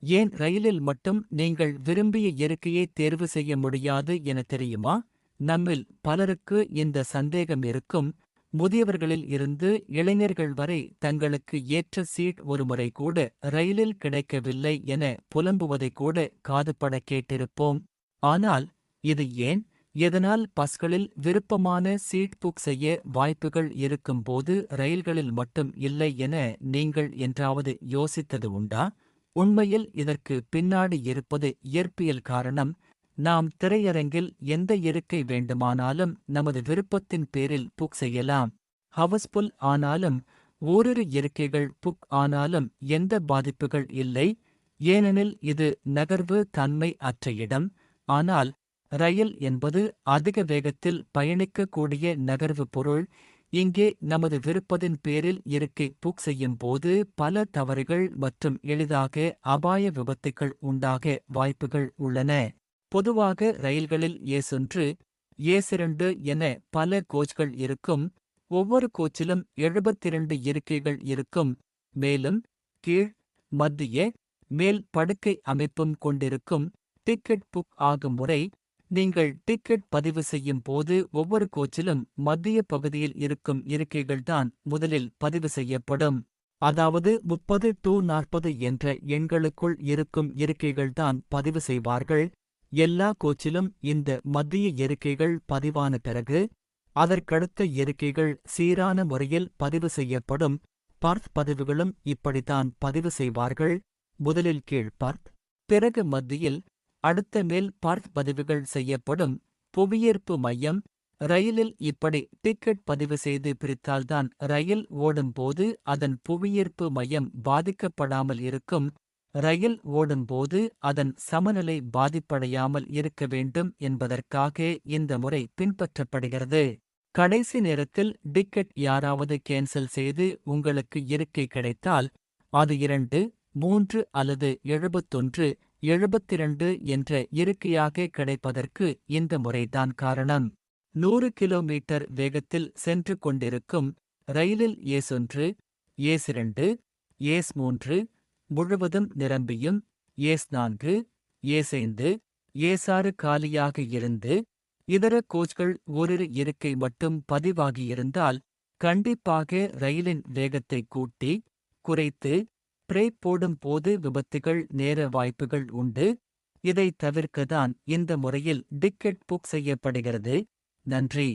ஏன் ரயிலில் மட்டும் நீங்கள் விரும்பிய இருக்கையை தேர்வு செய்ய முடியாது என தெரியுமா? நம்மில் பலருக்கு இந்த சந்தேகம் இருக்கும். முதியவர்களில் இருந்து இளைஞர்கள் வரை தங்களுக்கு ஏற்ற சீட் ஒருமுறை கூட ரயிலில் கிடைக்கவில்லை என புலம்புவதை கூட காதுபட கேட்டிருப்போம். ஆனால் இது ஏன்? எதனால் பஸ்களில் விருப்பமான சீட் புக் செய்ய வாய்ப்புகள் இருக்கும்போது ரயில்களில் மட்டும் இல்லை என நீங்கள் என்றாவது யோசித்தது உண்டா? உண்மையில் இதற்கு பின்னாடி இருப்பது இயற்பியல் காரணம். நாம் திரையரங்கில் எந்த இருக்கை வேண்டுமானாலும் நமது விருப்பத்தின் பேரில் புக் செய்யலாம். ஹவுஸ்ஃபுல் ஆனாலும் ஓரிரு இருக்கைகள் புக் ஆனாலும் எந்த பாதிப்புகள் இல்லை. ஏனெனில் இது நகர்வு தன்மை அற்ற இடம். ஆனால் ரயில் என்பது அதிக வேகத்தில் பயணிக்கக்கூடிய நகர்வு பொருள். இங்கே நமது விருப்பத்தின் பேரில் இருக்கை புக் செய்யும் போது பல தவறுகள் மற்றும் எளிதாக அபாய விபத்துகள் உண்டாக வாய்ப்புகள் உள்ளன. பொதுவாக ரயில்களில் ஏ1 ஏ2 என பல கோச்கள் இருக்கும். ஒவ்வொரு கோச்சிலும் 72 இருக்கைகள் இருக்கும். மேலும் கீழ், மத்திய, மேல் படுக்கை அமைப்பும் கொண்டிருக்கும். டிக்கெட் புக் ஆகும் முறை: நீங்கள் டிக்கெட் பதிவு செய்யும் போது ஒவ்வொரு கோச்சிலும் மத்திய பகுதியில் இருக்கும் இருக்கைகள்தான் முதலில் பதிவு செய்யப்படும். அதாவது 30-40 என்ற எண்களுக்குள் இருக்கும் இருக்கைகள்தான் பதிவு செய்வார்கள். எல்லா கோச்சிலும் இந்த மத்திய இருக்கைகள் பதிவான பிறகு அதற்கடுத்த இருக்கைகள் சீரான முறையில் பதிவு செய்யப்படும். பர்த் பதிவுகளும் இப்படித்தான் பதிவு செய்வார்கள். முதலில் கீழ் பர்த், பிறகு மத்தியில், அடுத்த மேல் பர்த் பதிவுகள் செய்யப்படும். புவியீர்ப்பு மையம்: ரயிலில் இப்படி டிக்கெட் பதிவு செய்து பிரித்தால்தான் ரயில் ஓடும்போது அதன் புவியீர்ப்பு மையம் பாதிக்கப்படாமல் இருக்கும். ரயில் ஓடும்போது அதன் சமநிலை பாதிப்படையாமல் இருக்க வேண்டும் என்பதற்காக இந்த முறை பின்பற்றப்படுகிறது. கடைசி நேரத்தில் டிக்கெட் யாராவது கேன்சல் செய்து உங்களுக்கு இருக்கை கிடைத்தால் அது 2, 3 அல்லது 71, 72 என்ற இருக்கையாக கிடைப்பதற்கு இந்த முறைதான் காரணம். 100 கிலோமீட்டர் வேகத்தில் சென்று கொண்டிருக்கும் ரயிலில் ஏ1, ஏ2, ஏஸ்3 முழுவதும் நிரம்பியும் ஏஸ்4, ஏஸ்5, ஏஸ்6 காலியாக இருந்து இதர கோச்கள் ஓரிரு இருக்கை மட்டும் பதிவாகியிருந்தால் கண்டிப்பாக ரயிலின் வேகத்தை கூட்டி, குறைத்து பிரேக் போடும் போது விபத்துகள் நேர வாய்ப்புகள் உண்டு. இதை தவிர்க்கத்தான் இந்த முறையில் டிக்கெட் புக் செய்யப்படுகிறது. நன்றி.